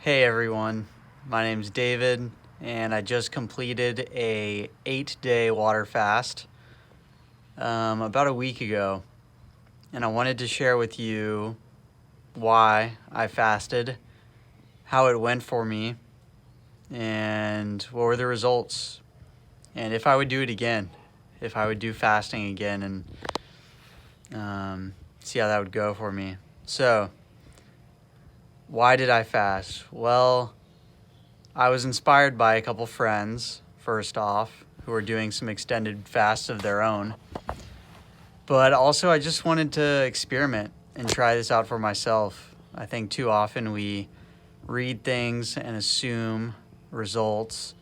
Hey everyone, my name's David, and I just completed a 8-day water fast about a week ago, and I wanted to share with you why I fasted, how it went for me, and what were the results, and if I would do it again, if I would do fasting again, and see how that would go for me. So, why did I fast? Well, I was inspired by a couple friends, first off, who were doing some extended fasts of their own. But also, I just wanted to experiment and try this out for myself. I think too often we read things and assume results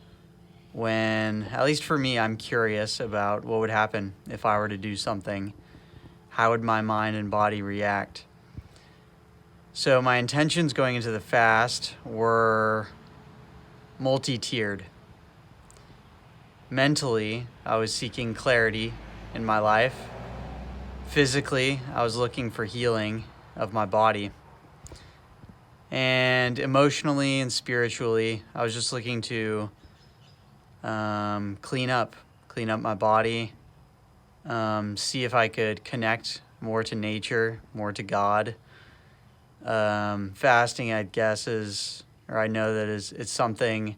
when, at least for me, I'm curious about what would happen if I were to do something. How would my mind and body react? So my intentions going into the fast were multi-tiered. Mentally, I was seeking clarity in my life. Physically, I was looking for healing of my body. And emotionally and spiritually, I was just looking to clean up my body, see if I could connect more to nature, more to God. Fasting, I guess, I know that it's something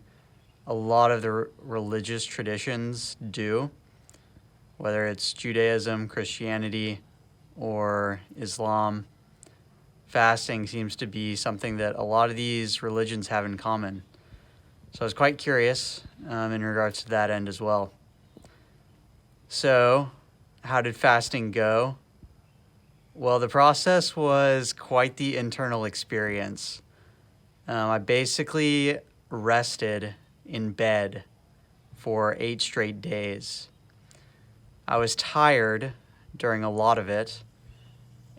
a lot of the religious traditions do, whether it's Judaism, Christianity, or Islam. Fasting seems to be something that a lot of these religions have in common. So I was quite curious in regards to that end as well. So, how did fasting go? Well, the process was quite the internal experience. I basically rested in bed for 8 straight days. I was tired during a lot of it,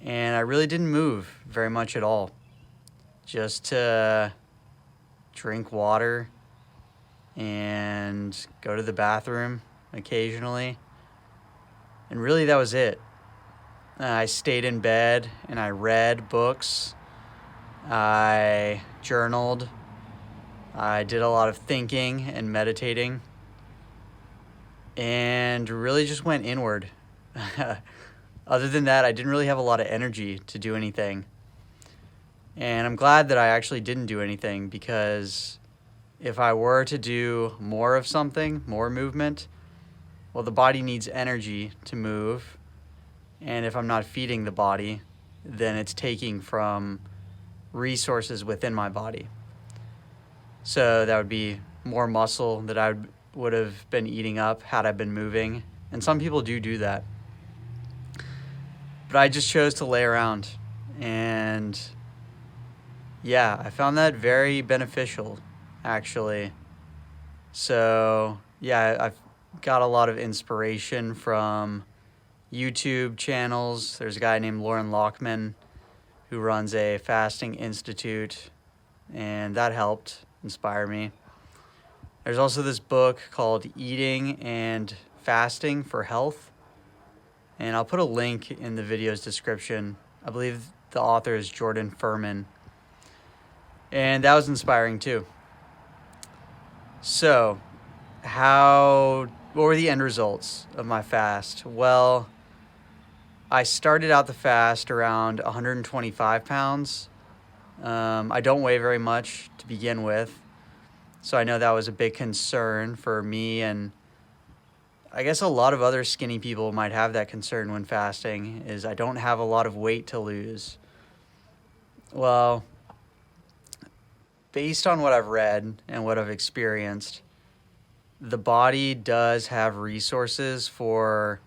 and I really didn't move very much at all. Just to drink water and go to the bathroom occasionally. And really that was it. I stayed in bed and I read books. I journaled. I did a lot of thinking and meditating, and really just went inward. Other than that, I didn't really have a lot of energy to do anything. And I'm glad that I actually didn't do anything, because if I were to do more of something, more movement, well, the body needs energy to move. And if I'm not feeding the body, then it's taking from resources within my body. So that would be more muscle that I would have been eating up had I been moving. And some people do that. But I just chose to lay around. And yeah, I found that very beneficial, actually. So yeah, I've got a lot of inspiration from YouTube channels. There's a guy named Lauren Lockman who runs a fasting institute, and that helped inspire me. There's also this book called Eating and Fasting for Health, and I'll put a link in the video's description. I believe the author is Jordan Furman, and that was inspiring too. So, what were the end results of my fast? Well, I started out the fast around 125 pounds. I don't weigh very much to begin with, so I know that was a big concern for me, and I guess a lot of other skinny people might have that concern when fasting, is I don't have a lot of weight to lose. Well, based on what I've read and what I've experienced, the body does have resources for,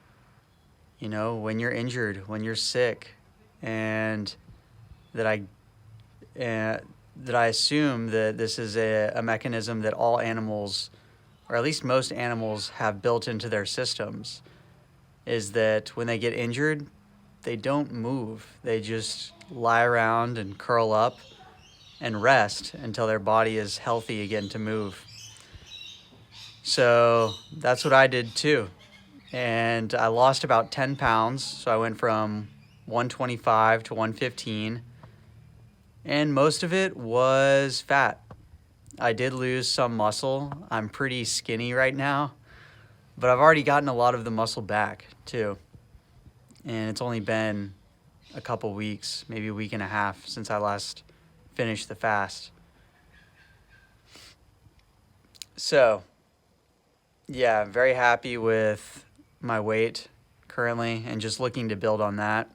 when you're injured, when you're sick, and that I assume that this is a mechanism that all animals, or at least most animals, have built into their systems, is that when they get injured, they don't move. They just lie around and curl up and rest until their body is healthy again to move. So that's what I did too. And I lost about 10 pounds. So I went from 125 to 115. And most of it was fat. I did lose some muscle. I'm pretty skinny right now, but I've already gotten a lot of the muscle back too. And it's only been a couple weeks, maybe a week and a half since I last finished the fast. So, yeah, I'm very happy with my weight currently and just looking to build on that.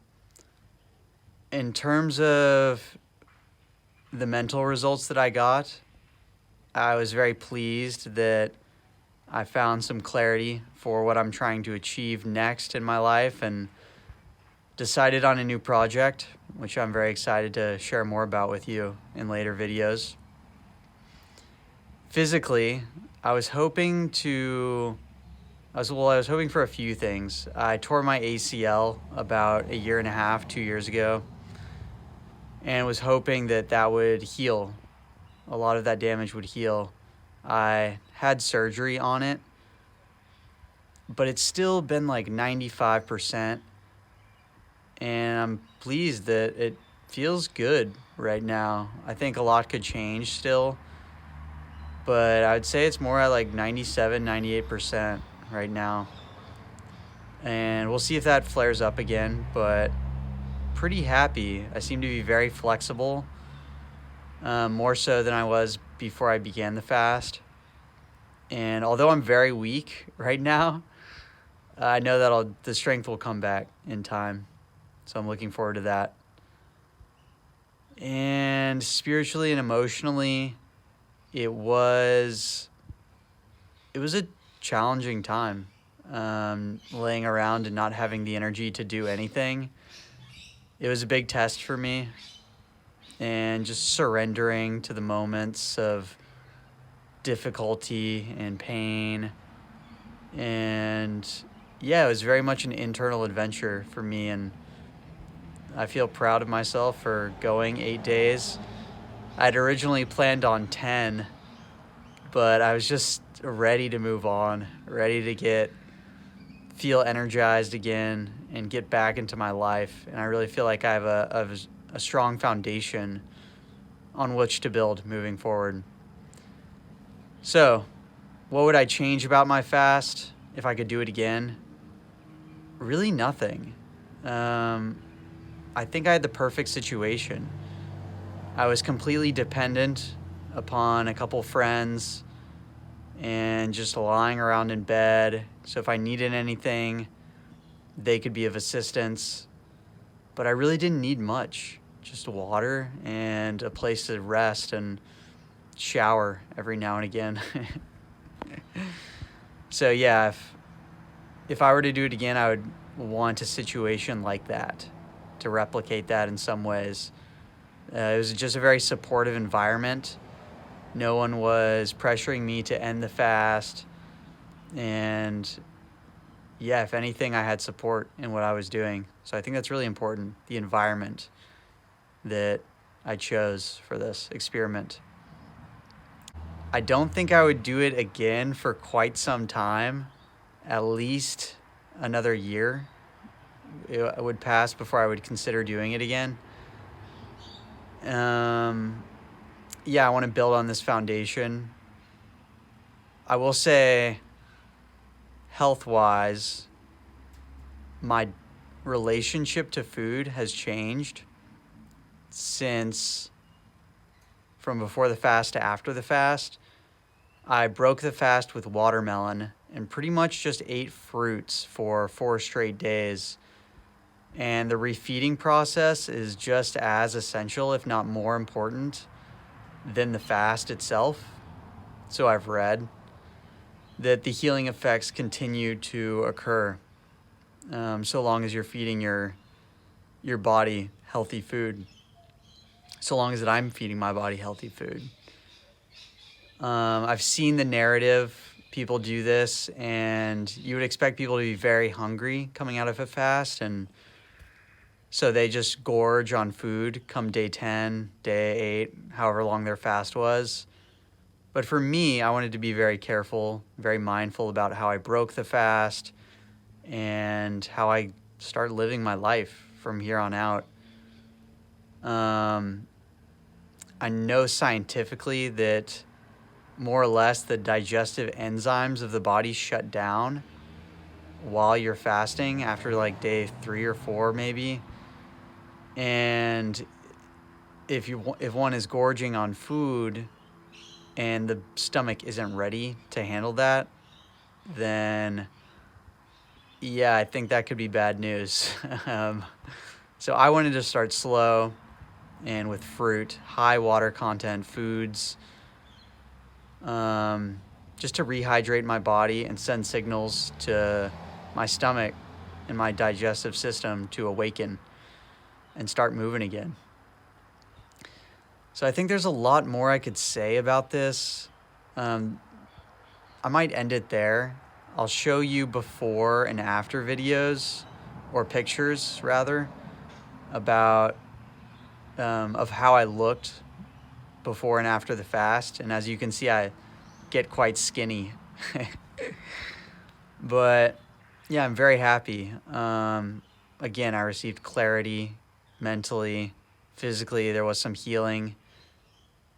In terms of the mental results that I got, I was very pleased that I found some clarity for what I'm trying to achieve next in my life and decided on a new project, which I'm very excited to share more about with you in later videos. Physically, I was hoping for a few things. I tore my ACL about a year and a half, 2 years ago, and was hoping that that would heal. A lot of that damage would heal. I had surgery on it, but it's still been like 95%, and I'm pleased that it feels good right now. I think a lot could change still, but I would say it's more at like 97, 98% right now. And we'll see if that flares up again, but pretty happy. I seem to be very flexible, more so than I was before I began the fast. And although I'm very weak right now, I know that the strength will come back in time. So I'm looking forward to that. And spiritually and emotionally, it was a challenging time. Laying around and not having the energy to do anything. It was a big test for me. And just surrendering to the moments of difficulty and pain. And yeah, it was very much an internal adventure for me, and I feel proud of myself for going 8 days. I'd originally planned on 10, but I was just ready to move on, ready to feel energized again and get back into my life. And I really feel like I have a strong foundation on which to build moving forward. So, what would I change about my fast if I could do it again? Really nothing. I think I had the perfect situation. I was completely dependent upon a couple friends and just lying around in bed. So if I needed anything, they could be of assistance. But I really didn't need much. Just water and a place to rest and shower every now and again. So yeah, if I were to do it again, I would want a situation like that, to replicate that in some ways. It was just a very supportive environment. No one was pressuring me to end the fast. And yeah, if anything, I had support in what I was doing. So I think that's really important, the environment that I chose for this experiment. I don't think I would do it again for quite some time, at least another year. It would pass before I would consider doing it again. Yeah, I want to build on this foundation. I will say, health-wise, my relationship to food has changed since from before the fast to after the fast. I broke the fast with watermelon and pretty much just ate fruits for 4 straight days. And the refeeding process is just as essential, if not more important, than the fast itself. So I've read that the healing effects continue to occur so long as you're feeding your body healthy food. So long as that I'm feeding my body healthy food. I've seen the narrative. People do this, and you would expect people to be very hungry coming out of a fast, and so they just gorge on food come day 10, day 8, however long their fast was. But for me, I wanted to be very careful, very mindful about how I broke the fast and how I start living my life from here on out. I know scientifically that more or less the digestive enzymes of the body shut down while you're fasting after like day 3 or 4 maybe. And if one is gorging on food and the stomach isn't ready to handle that, then yeah, I think that could be bad news. So I wanted to start slow and with fruit, high water content foods, just to rehydrate my body and send signals to my stomach and my digestive system to awaken and start moving again. So I think there's a lot more I could say about this. I might end it there. I'll show you before and after videos, or pictures rather, about of how I looked before and after the fast. And as you can see, I get quite skinny. But yeah, I'm very happy. Again, I received clarity mentally, physically. There was some healing.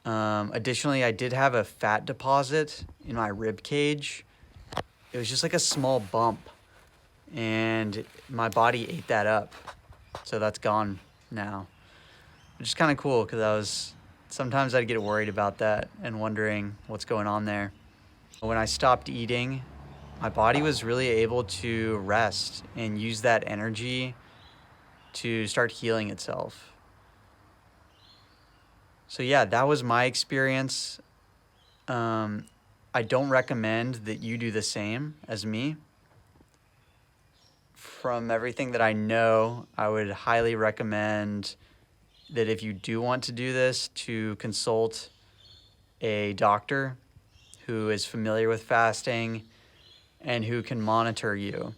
Additionally, I did have a fat deposit in my rib cage. It was just like a small bump, and my body ate that up. So that's gone now, which is kind of cool, because sometimes I'd get worried about that and wondering what's going on there. When I stopped eating, my body was really able to rest and use that energy to start healing itself. So yeah, that was my experience. I don't recommend that you do the same as me. From everything that I know, I would highly recommend that if you do want to do this, to consult a doctor who is familiar with fasting and who can monitor you.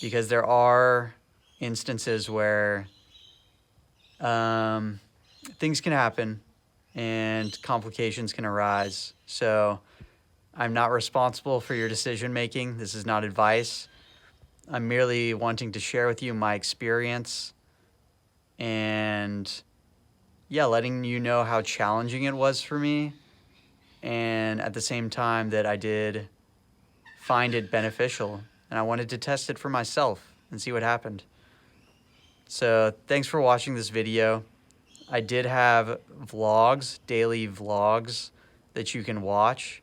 Because there are instances where things can happen and complications can arise. So I'm not responsible for your decision making. This is not advice. I'm merely wanting to share with you my experience and yeah, letting you know how challenging it was for me, and at the same time that I did find it beneficial, and I wanted to test it for myself and see what happened. So thanks for watching this video. I did have vlogs, daily vlogs that you can watch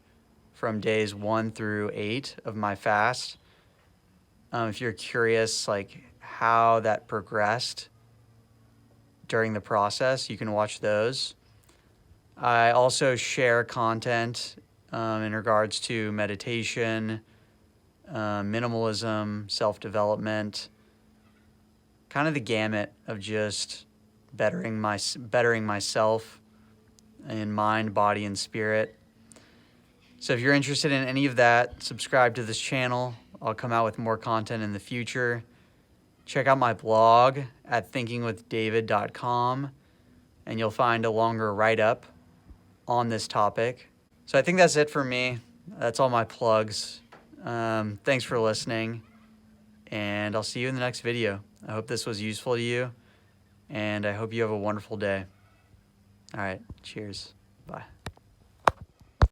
from days 1 through 8 of my fast. If you're curious like how that progressed during the process, you can watch those. I also share content in regards to meditation, minimalism, self-development, kind of the gamut of just bettering myself in mind, body, and spirit. So if you're interested in any of that, subscribe to this channel. I'll come out with more content in the future. Check out my blog at thinkingwithdavid.com, and you'll find a longer write-up on this topic. So I think that's it for me. That's all my plugs. Thanks for listening, and I'll see you in the next video. I hope this was useful to you, and I hope you have a wonderful day. All right, cheers. Bye.